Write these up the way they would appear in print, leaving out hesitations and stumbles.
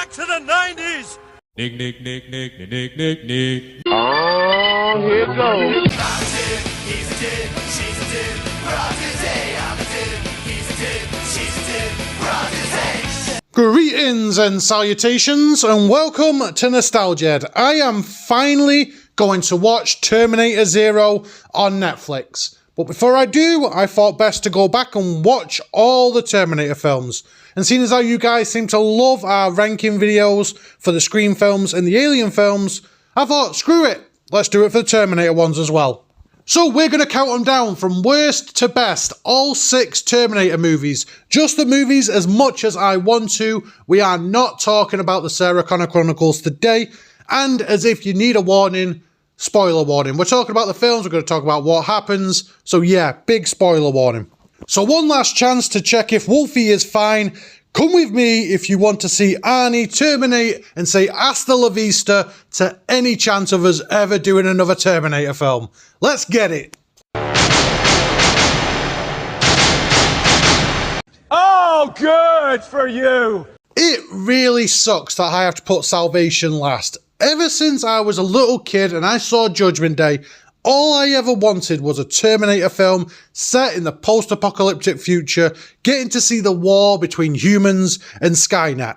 back to the 90s! Nick, Nick, Nick, Nick, Nick, Nick, Nick, Nick. Oh, here it goes. I'm a dude, he's a dude, she's a dude, we're all today. I'm a dude, he's a dude, she's a dude, we're all today. Greetings and salutations and welcome to Nostalgia. I am finally going to watch Terminator Zero on Netflix. But before I do, I thought best to go back and watch all the Terminator films. And seeing as how you guys seem to love our ranking videos for the Scream films and the Alien films, I thought, screw it, let's do it for the Terminator ones as well. So we're going to count them down from worst to best, all 6 Terminator movies. Just the movies as much as I want to. We are not talking about the Sarah Connor Chronicles today. And as if you need a warning, spoiler warning. We're talking about the films, we're going to talk about what happens. So yeah, big spoiler warning. So one last chance to check if Wolfie is fine. Come with me if you want to see Arnie terminate and say hasta la vista to any chance of us ever doing another Terminator film. Let's get it. Oh, good for you! It really sucks that I have to put Salvation last. Ever since I was a little kid and I saw Judgment Day, all I ever wanted was a Terminator film set in the post-apocalyptic future, getting to see the war between humans and Skynet.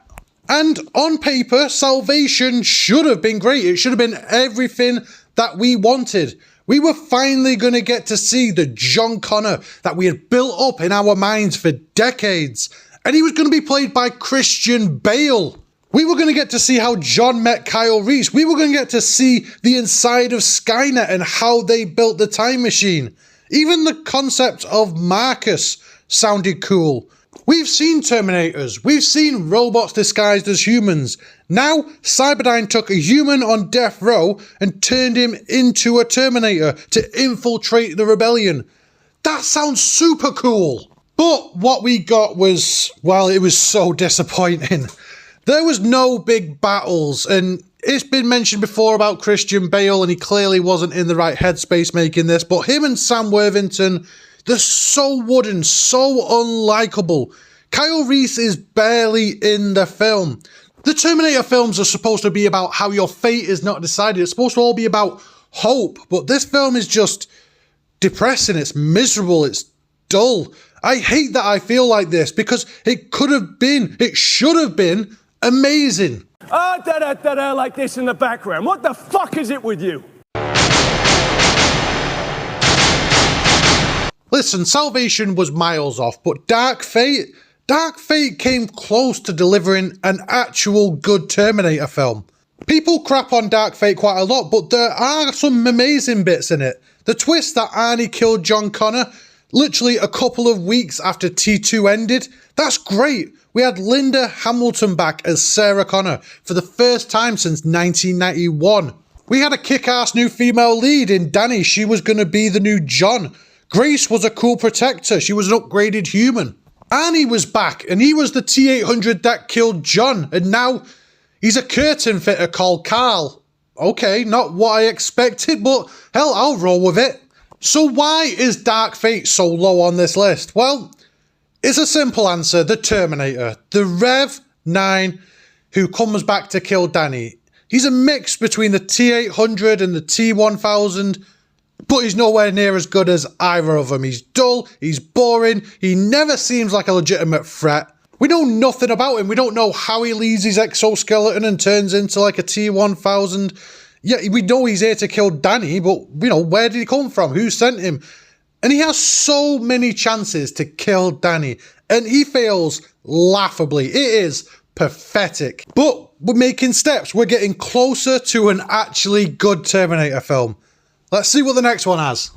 And on paper, Salvation should have been great. It should have been everything that we wanted. We were finally going to get to see the John Connor that we had built up in our minds for decades. And he was going to be played by Christian Bale. We were going to get to see how John met Kyle Reese. We were going to get to see the inside of Skynet and how they built the time machine. Even the concept of Marcus sounded cool. We've seen Terminators. We've seen robots disguised as humans. Now, Cyberdyne took a human on death row and turned him into a Terminator to infiltrate the rebellion. That sounds super cool. But what we got was, well, it was so disappointing. There was no big battles, and it's been mentioned before about Christian Bale, and he clearly wasn't in the right headspace making this, but him and Sam Worthington, they're so wooden, so unlikable. Kyle Reese is barely in the film. The Terminator films are supposed to be about how your fate is not decided. It's supposed to all be about hope, but this film is just depressing, it's miserable, it's dull. I hate that I feel like this, because it could have been, it should have been, amazing. Da-da-da-da like this in the background. What the fuck is it with you? Listen, Salvation was miles off, but Dark Fate came close to delivering an actual good Terminator film. People crap on Dark Fate quite a lot, but there are some amazing bits in it. The twist that Arnie killed John Connor literally a couple of weeks after T2 ended, that's great. We had Linda Hamilton back as Sarah Connor for the first time since 1991. We had a kick-ass new female lead in Danny. She was going to be the new John. Grace was a cool protector. She was an upgraded human. Arnie was back, and he was the T-800 that killed John, and now he's a curtain fitter called Carl. Okay, not what I expected, but hell, I'll roll with it. So why is Dark Fate so low on this list? Well, it's a simple answer, the Terminator. The Rev 9 who comes back to kill Danny. He's a mix between the T-800 and the T-1000, but he's nowhere near as good as either of them. He's dull, he's boring, he never seems like a legitimate threat. We know nothing about him. We don't know how he leaves his exoskeleton and turns into like a T-1000. Yeah, we know he's here to kill Danny, but, you know, where did he come from? Who sent him? And he has so many chances to kill Danny, and he fails laughably. It is pathetic. But we're making steps. We're getting closer to an actually good Terminator film. Let's see what the next one has.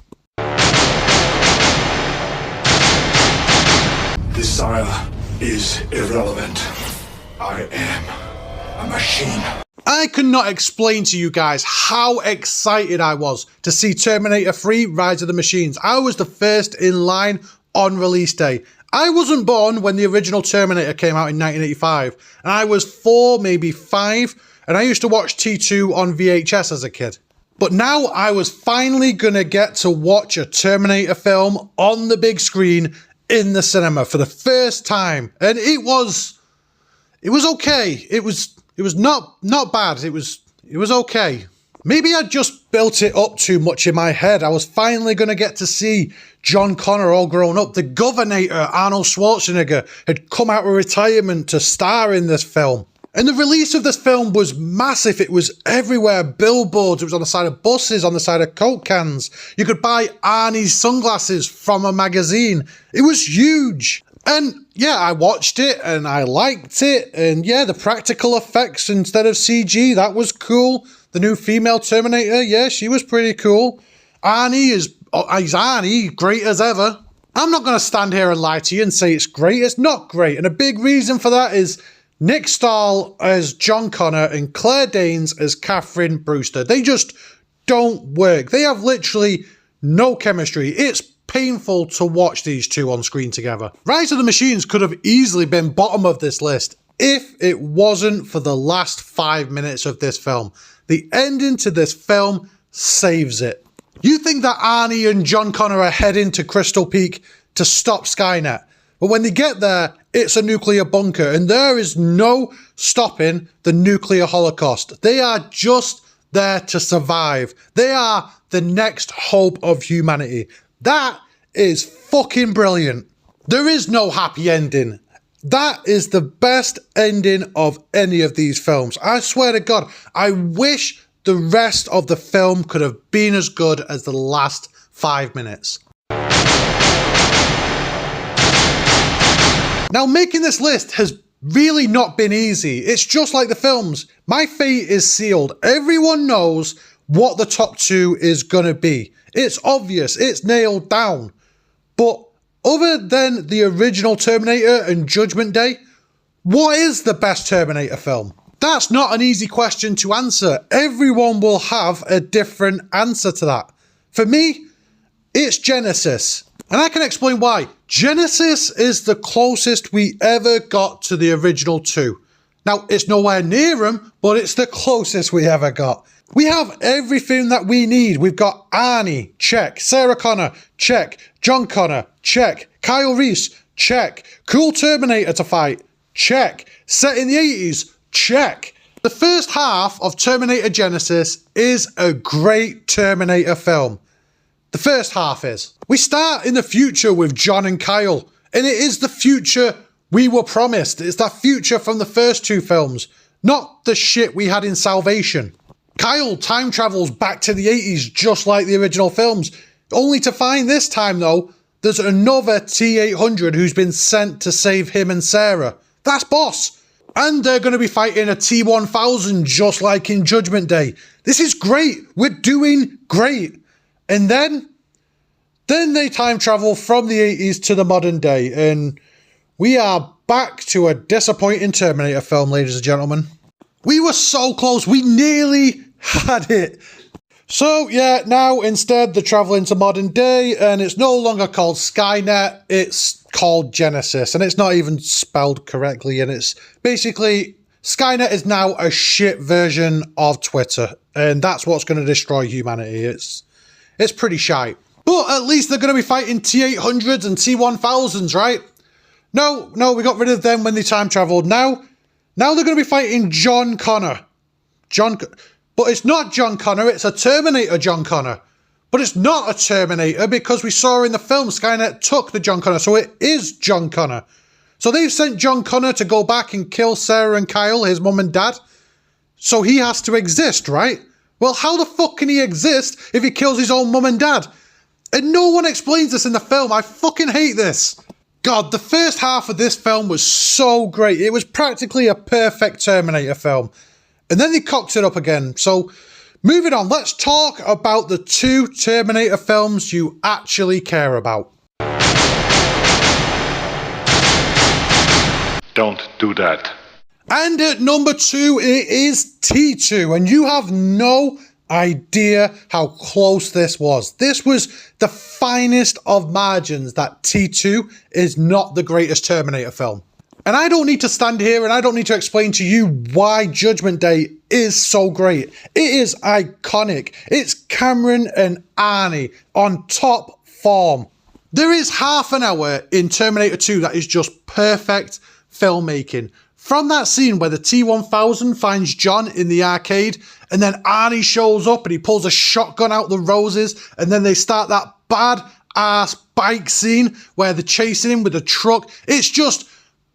Desire is irrelevant. I am a machine. I cannot explain to you guys how excited I was to see Terminator 3 Rise of the Machines. I was the first in line on release day. I wasn't born when the original Terminator came out in 1985, and I was 4, maybe 5, and I used to watch T2 on VHS as a kid. But now I was finally gonna get to watch a Terminator film on the big screen in the cinema for the first time, and it was okay. It was It was not bad. It was okay. Maybe I just built it up too much in my head. I was finally going to get to see John Connor all grown up. The Governator, Arnold Schwarzenegger, had come out of retirement to star in this film. And the release of this film was massive. It was everywhere. Billboards, it was on the side of buses, on the side of Coke cans. You could buy Arnie's sunglasses from a magazine. It was huge. And yeah, I watched it and I liked it. And yeah, the practical effects instead of CG, that was cool. The new female Terminator, yeah, she was pretty cool. He's Arnie, great as ever. I'm not going to stand here and lie to you and say it's great. It's not great. And a big reason for that is Nick Stahl as John Connor and Claire Danes as Catherine Brewster. They just don't work. They have literally no chemistry. It's painful to watch these two on screen together. Rise of the Machines could have easily been bottom of this list if it wasn't for the last 5 minutes of this film. The ending to this film saves it. You think that Arnie and John Connor are heading to Crystal Peak to stop Skynet, but when they get there, it's a nuclear bunker, and there is no stopping the nuclear holocaust. They are just there to survive. They are the next hope of humanity. That is fucking brilliant. There is no happy ending. That is the best ending of any of these films. I swear to God, I wish the rest of the film could have been as good as the last 5 minutes. Now, making this list has really not been easy. It's just like the films. My fate is sealed. Everyone knows what the top 2 is going to be. It's obvious. It's nailed down. But other than the original Terminator and Judgment Day, what is the best Terminator film? That's not an easy question to answer. Everyone will have a different answer to that. For me, it's Genisys. And I can explain why. Genisys is the closest we ever got to the original 2. Now, it's nowhere near them, but it's the closest we ever got. We have everything that we need. We've got Arnie, check. Sarah Connor, check. John Connor, check. Kyle Reese, check. Cool Terminator to fight, check. Set in the 80s, check. The first half of Terminator Genisys is a great Terminator film. The first half is. We start in the future with John and Kyle, and it is the future we were promised. It's that future from the first 2 films, not the shit we had in Salvation. Kyle time travels back to the 80s just like the original films, only to find this time though, there's another T-800 who's been sent to save him and Sarah. That's Boss. And they're going to be fighting a T-1000 just like in Judgment Day. This is great. We're doing great. And then they time travel from the 80s to the modern day, and we are back to a disappointing Terminator film, ladies and gentlemen. We were so close, we nearly had it. So yeah, now instead they're traveling to modern day, and it's no longer called Skynet, it's called Genisys, and it's not even spelled correctly, and it's basically, Skynet is now a shit version of Twitter, and that's what's going to destroy humanity. It's pretty shite. But at least they're going to be fighting T-800s and T-1000s, right? No, we got rid of them when they time traveled. Now they're going to be fighting John Connor. But it's not John Connor, it's a Terminator John Connor. But it's not a Terminator because we saw in the film Skynet took the John Connor, so it is John Connor. So they've sent John Connor to go back and kill Sarah and Kyle, his mum and dad. So he has to exist, right? Well, how the fuck can he exist if he kills his own mum and dad? And no one explains this in the film. I fucking hate this. God, the first half of this film was so great. It was practically a perfect Terminator film. And then they cocked it up again. So, moving on, let's talk about the 2 Terminator films you actually care about. Don't do that. And at number 2, it is T2. And you have no idea how close this was. This was the finest of margins that T2 is not the greatest Terminator film. And I don't need to stand here and I don't need to explain to you why Judgment Day is so great. It is iconic. It's Cameron and Arnie on top form. There is half an hour in Terminator 2 that is just perfect filmmaking. From that scene where the T-1000 finds John in the arcade, and then Arnie shows up and he pulls a shotgun out the roses, and then they start that bad-ass bike scene where they're chasing him with a truck. It's just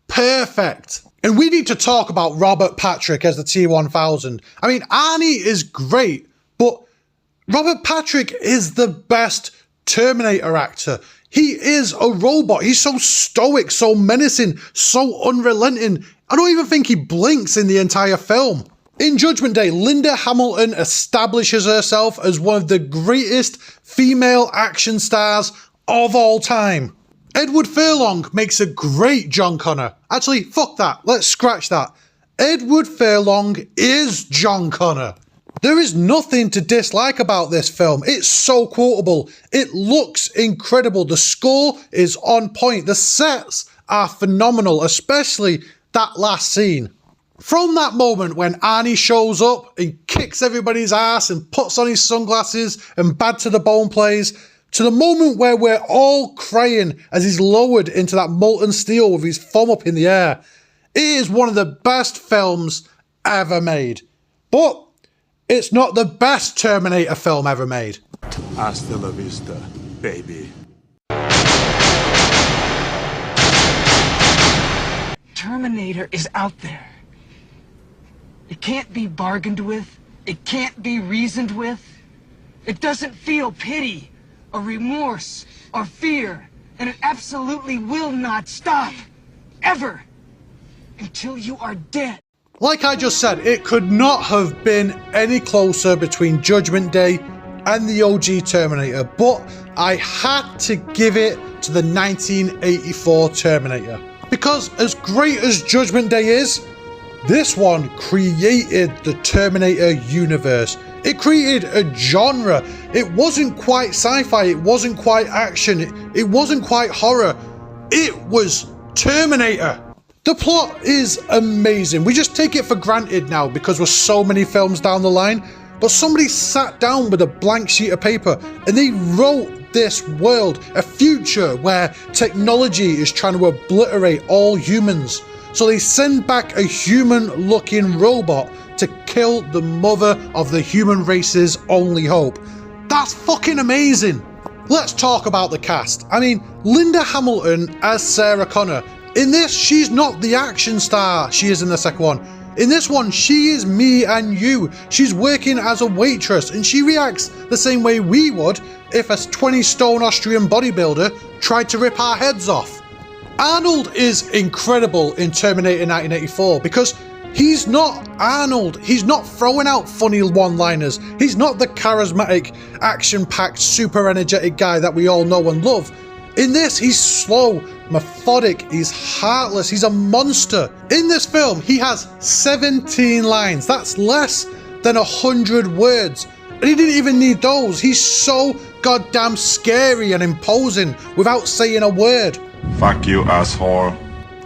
perfect. And we need to talk about Robert Patrick as the T-1000. I mean, Arnie is great, but Robert Patrick is the best Terminator actor. He is a robot. He's so stoic, so menacing, so unrelenting. I don't even think he blinks in the entire film. In Judgment Day, Linda Hamilton establishes herself as one of the greatest female action stars of all time. Edward Furlong makes a great John Connor. Actually, fuck that. Let's scratch that. Edward Furlong is John Connor. There is nothing to dislike about this film. It's so quotable. It looks incredible. The score is on point. The sets are phenomenal, especially that last scene. From that moment when Arnie shows up and kicks everybody's ass and puts on his sunglasses and Bad to the Bone plays, to the moment where we're all crying as he's lowered into that molten steel with his thumb up in the air, it is one of the best films ever made. But it's not the best Terminator film ever made. Hasta la vista, baby. Terminator is out there. It can't be bargained with. It can't be reasoned with. It doesn't feel pity or remorse or fear. And it absolutely will not stop. Ever. Until you are dead. Like I just said, it could not have been any closer between Judgment Day and the OG Terminator, but I had to give it to the 1984 Terminator. Because as great as Judgment Day is, this one created the Terminator universe. It created a genre. It wasn't quite sci-fi, it wasn't quite action, it wasn't quite horror. It was Terminator. The plot is amazing. We just take it for granted now because we're so many films down the line, but somebody sat down with a blank sheet of paper and they wrote this world, a future where technology is trying to obliterate all humans. So they send back a human-looking robot to kill the mother of the human race's only hope. That's fucking amazing. Let's talk about the cast. I mean, Linda Hamilton as Sarah Connor. In this, she's not the action star she is in the second one. In this one, she is me and you. She's working as a waitress and she reacts the same way we would if a 20-stone Austrian bodybuilder tried to rip our heads off. Arnold is incredible in Terminator 1984 because he's not Arnold. He's not throwing out funny one-liners. He's not the charismatic, action-packed, super energetic guy that we all know and love. In this, he's slow, methodic, he's heartless, he's a monster. In this film, he has 17 lines. That's less than 100 words. And he didn't even need those. He's so goddamn scary and imposing without saying a word. Fuck you, asshole.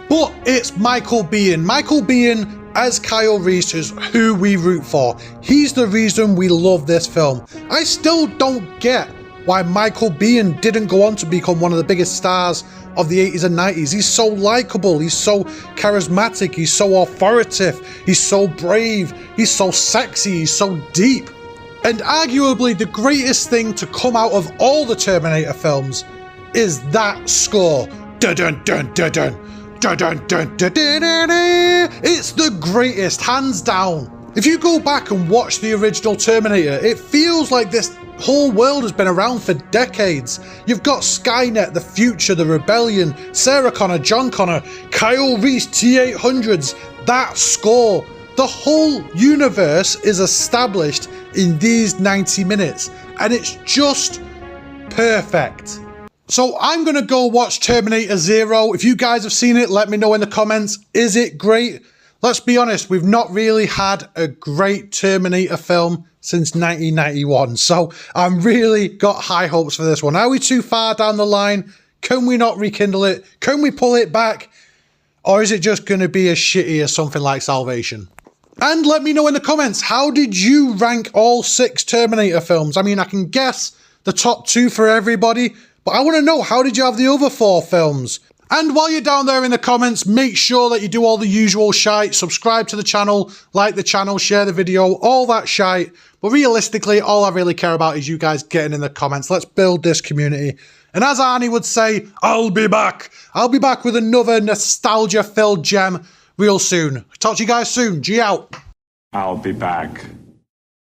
But it's Michael Biehn. Michael Biehn as Kyle Reese is who we root for. He's the reason we love this film. I still don't get why Michael Biehn didn't go on to become one of the biggest stars of the 80s and 90s. He's so likable, he's so charismatic, he's so authoritative, he's so brave, he's so sexy, he's so deep. And arguably the greatest thing to come out of all the Terminator films is that score. Dun dun dun dun dun dun dun dun dun dun dun. It's the greatest, hands down. If you go back and watch the original Terminator, it feels like this whole world has been around for decades. You've got Skynet, the future, the rebellion, Sarah Connor, John Connor, Kyle Reese, T-800s, that score. The whole universe is established in these 90 minutes, and it's just perfect. So I'm going to go watch Terminator Zero. If you guys have seen it, let me know in the comments. Is it great? Let's be honest, we've not really had a great Terminator film since 1991. So I'm really got high hopes for this one. Are we too far down the line? Can we not rekindle it? Can we pull it back? Or is it just going to be as shitty as something like Salvation? And let me know in the comments, how did you rank all 6 Terminator films? I mean, I can guess the top 2 for everybody, but I want to know, how did you have the other 4 films? And while you're down there in the comments, make sure that you do all the usual shite. Subscribe to the channel, like the channel, share the video, all that shite. But realistically, all I really care about is you guys getting in the comments. Let's build this community. And as Arnie would say, I'll be back. I'll be back with another nostalgia-filled gem real soon. Talk to you guys soon. G out. I'll be back.